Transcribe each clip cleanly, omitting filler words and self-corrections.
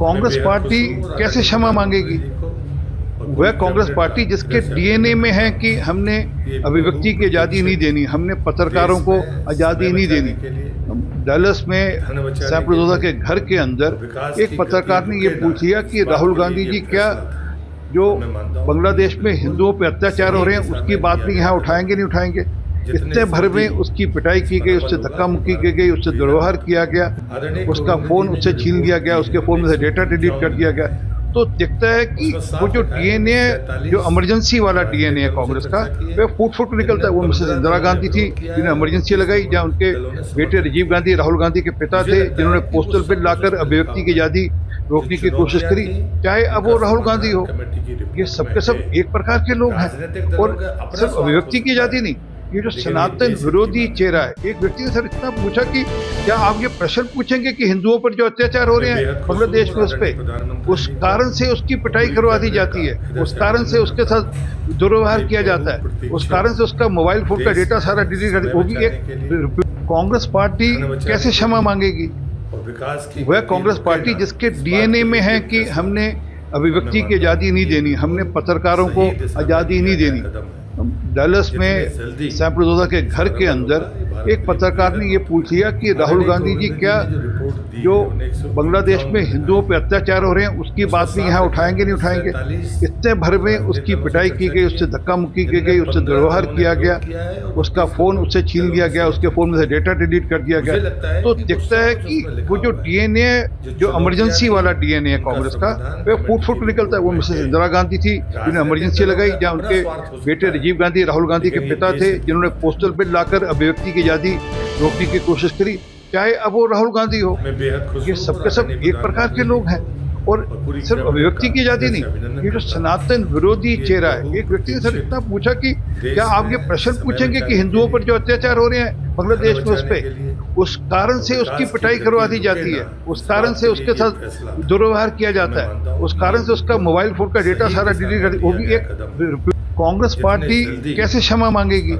Congress party कैसे क्षमा मांगेगी? वह कांग्रेस पार्टी जिसके डीएनए में है कि हमने अभिव्यक्ति की आज़ादी नहीं देनी, हमने पत्रकारों को आज़ादी नहीं देनी। डलस में सैफुद्दौला के घर के अंदर एक पत्रकार ने ये पूछ लिया कि राहुल गांधी जी क्या जो बांग्लादेश में हिंदुओं पर अत्याचार हो रहे हैं उसकी बात भी यहाँ उठाएंगे नहीं उठाएंगे? इतने भर में उसकी पिटाई की गई, उससे धक्का मुक्की की गई, उससे दुर्व्यवहार किया गया, उसका फोन उससे छीन लिया गया, उसके फोन में से डेटा डिलीट कर दिया गया। तो दिखता है कि वो जो डीएनए, जो इमरजेंसी वाला डीएनए है कांग्रेस का, वो फुट फुट निकलता है। वो मिसेस इंदिरा गांधी थी जिन्होंने इमरजेंसी लगाई, जहाँ उनके बेटे राजीव गांधी राहुल गांधी के पिता थे, जिन्होंने पोस्टल बिल लाकर अभिव्यक्ति की आज़ादी रोकने की कोशिश करी। चाहे अब वो राहुल गांधी हो, ये सबके सब एक प्रकार के लोग हैं। और सिर्फ अभिव्यक्ति की आज़ादी नहीं, ये जो सनातन विरोधी चेहरा है। एक व्यक्ति ने सर इतना पूछा कि क्या आप ये प्रश्न पूछेंगे कि हिंदुओं पर जो अत्याचार हो रहे हैं बांग्लादेश में, उस पे उस कारण से उसकी पिटाई करवा दी जाती है, उस कारण से उसके साथ दुर्व्यवहार किया जाता है, उस कारण से उसका मोबाइल फोन का डेटा सारा डिलीट कर, वो भी एक कांग्रेस पार्टी कैसे क्षमा मांगेगी? वह कांग्रेस पार्टी जिसके डीएनए में है कि हमने अभिव्यक्ति की आज़ादी नहीं देनी, हमने पत्रकारों को आज़ादी नहीं देनी। डलस में सैफुद्दौला के घर के अंदर एक पत्रकार ने ये पूछ लिया कि राहुल गांधी जी क्या जो बांग्लादेश में हिंदुओं पर अत्याचार हो रहे हैं उसकी बात भी यहाँ उठाएंगे नहीं उठाएंगे? इतने भर में उसकी पिटाई की गई, उससे धक्का मुक्की की गई, उससे दुर्व्यवहार किया गया, उसका फोन उससे छीन लिया गया, उसके फोन में से डेटा डिलीट कर दिया गया। तो दिखता है कि वो जो डीएनए, जो इमरजेंसी वाला डीएनए है कांग्रेस का, वो फुट फुट निकलता है। वो मिसेस इंदिरा गांधी थी जिन्होंने इमरजेंसी लगाई, जहाँ उनके बेटे राजीव गांधी राहुल गांधी के पिता थे, जिन्होंने पोस्टल बिल लाकर अभिव्यक्ति की आज़ादी रोकने की कोशिश करी। चाहे अब वो राहुल गांधी हो, ये सबके सब एक प्रकार के लोग हैं। और सिर्फ अभिव्यक्ति की आज़ादी नहीं, ये जो सनातन विरोधी चेहरा है। एक व्यक्ति ने सर इतना पूछा कि क्या आप ये प्रश्न पूछेंगे कि हिंदुओं पर जो अत्याचार हो रहे हैं बांग्लादेश में, उस पे उस कारण से उसकी पिटाई करवा दी जाती है, उस कारण से उसके साथ दुर्व्यवहार किया जाता है, उस कारण से उसका मोबाइल फोन का डेटा सारा डिलीट कर, वो भी एक कांग्रेस पार्टी कैसे क्षमा मांगेगी?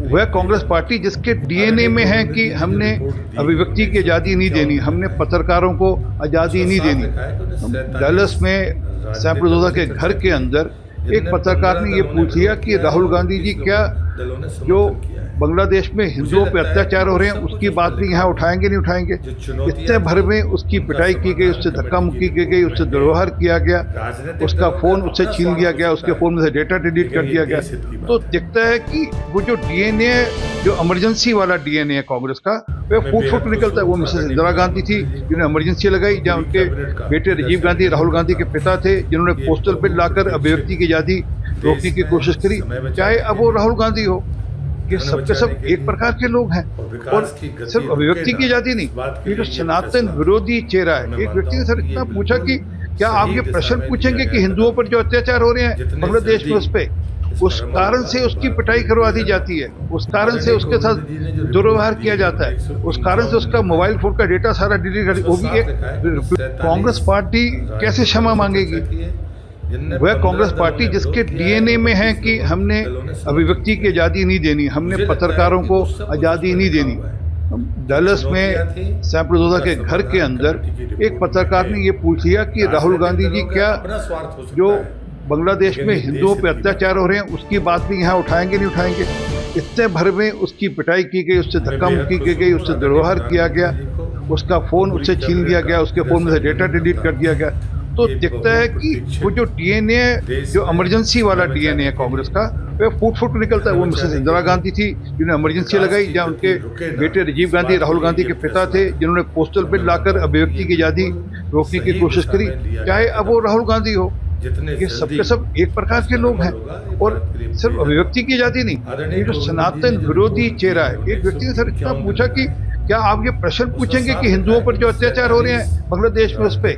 वह कांग्रेस पार्टी जिसके डीएनए में है कि हमने अभिव्यक्ति की आज़ादी नहीं देनी, हमने पत्रकारों को आज़ादी नहीं देनी। डलस में सैफुद्दौला के घर के अंदर एक पत्रकार ने ये पूछ लिया कि राहुल गांधी जी क्या जो बांग्लादेश में हिंदुओं पर अत्याचार हो रहे हैं उसकी बात भी यहाँ उठाएंगे नहीं उठाएंगे? इतने भर में उसकी पिटाई की गई, उससे धक्का मुक्की की गई, उससे दुर्व्यवहार किया गया, उसका फोन उससे छीन लिया गया, उसके फोन में से डेटा डिलीट कर दिया गया। तो दिखता है कि वो जो डीएनए, जो इमरजेंसी वाला डीएनए है कांग्रेस का, वो फुट फुट निकलता है। वो मिसेस इंदिरा गांधी थी जिन्होंने इमरजेंसी लगाई, जहाँ उनके बेटे राजीव गांधी राहुल गांधी के पिता थे, जिन्होंने पोस्टल बिल लाकर अभिव्यक्ति की आज़ादी रोकने की कोशिश करी। चाहे अब वो राहुल गांधी हो, ये सबके सब एक प्रकार के लोग हैं। और सिर्फ अभिव्यक्ति की आज़ादी नहीं, ये जो सनातन विरोधी चेहरा है। एक व्यक्ति ने सर इतना पूछा कि क्या आप ये प्रश्न पूछेंगे कि हिंदुओं पर जो अत्याचार हो रहे हैं बांग्लादेश में, उस पे उस कारण से उसकी पिटाई करवा दी जाती है, उस कारण से उसके साथ दुर्व्यवहार किया जाता है, उस कारण से उसका मोबाइल फोन का डेटा सारा डिलीट कर, वो भी एक कांग्रेस पार्टी कैसे क्षमा मांगेगी? वह कांग्रेस पार्टी जिसके डीएनए में है कि हमने अभिव्यक्ति की आज़ादी नहीं देनी, हमने पत्रकारों को आज़ादी नहीं देनी। डलस में सैफुद्दौला के घर के अंदर एक पत्रकार ने ये पूछ लिया कि राहुल गांधी जी क्या जो बांग्लादेश में हिंदुओं पर अत्याचार हो रहे हैं उसकी बात भी यहाँ उठाएंगे नहीं उठाएंगे? इतने भर में उसकी पिटाई की गई, उससे धक्का मुक्की की गई, उससे दुर्व्यवहार किया गया, उसका फोन उससे छीन लिया गया, उसके फोन में से डेटा डिलीट कर दिया गया। तो दिखता है कि वो जो डीएनए, जो इमरजेंसी वाला डीएनए है कांग्रेस का, वो फुट फुट निकलता है। वो मिसेस इंदिरा गांधी थी जिन्होंने इमरजेंसी लगाई, जहाँ उनके बेटे राजीव गांधी राहुल गांधी के पिता थे, जिन्होंने पोस्टल बिल लाकर अभिव्यक्ति की आज़ादी रोकने की कोशिश करी। चाहे अब वो राहुल गांधी हो, ये सबके सब एक प्रकार के लोग हैं। और सिर्फ अभिव्यक्ति की आज़ादी नहीं, ये जो सनातन विरोधी चेहरा है। एक व्यक्ति ने सर इतना पूछा कि क्या आप ये प्रश्न पूछेंगे कि हिंदुओं पर जो अत्याचार हो रहे हैं बांग्लादेश में, उस पे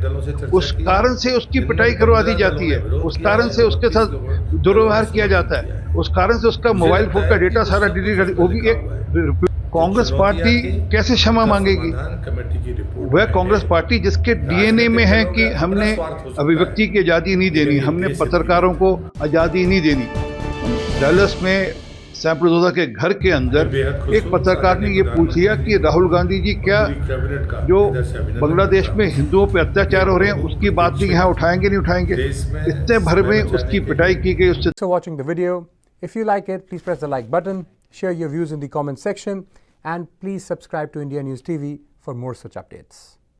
उस कारण से उसकी पिटाई करवा दी जाती है, उस कारण से उसके साथ दुर्व्यवहार किया जाता है, उस कारण से उसका मोबाइल फोन का डेटा सारा डिलीट कर, वो भी एक कांग्रेस पार्टी कैसे क्षमा मांगेगी? वह कांग्रेस पार्टी जिसके डीएनए में है कि हमने अभिव्यक्ति की आज़ादी नहीं देनी, हमने पत्रकारों को आज़ादी नहीं देनी। डलस में सैम्प्रोजा के घर के अंदर एक पत्रकार ने ये पूछ लिया कि राहुल गांधी जी क्या जो बांग्लादेश में हिंदुओं पर अत्याचार हो रहे हैं उसकी बात भी यहाँ उठाएंगे नहीं उठाएंगे। इतने भर में उसकी पिटाई की गई उससे। So watching the video, if you like it, please press the like button, share your views in the comment section, and please subscribe to India News TV for more such updates.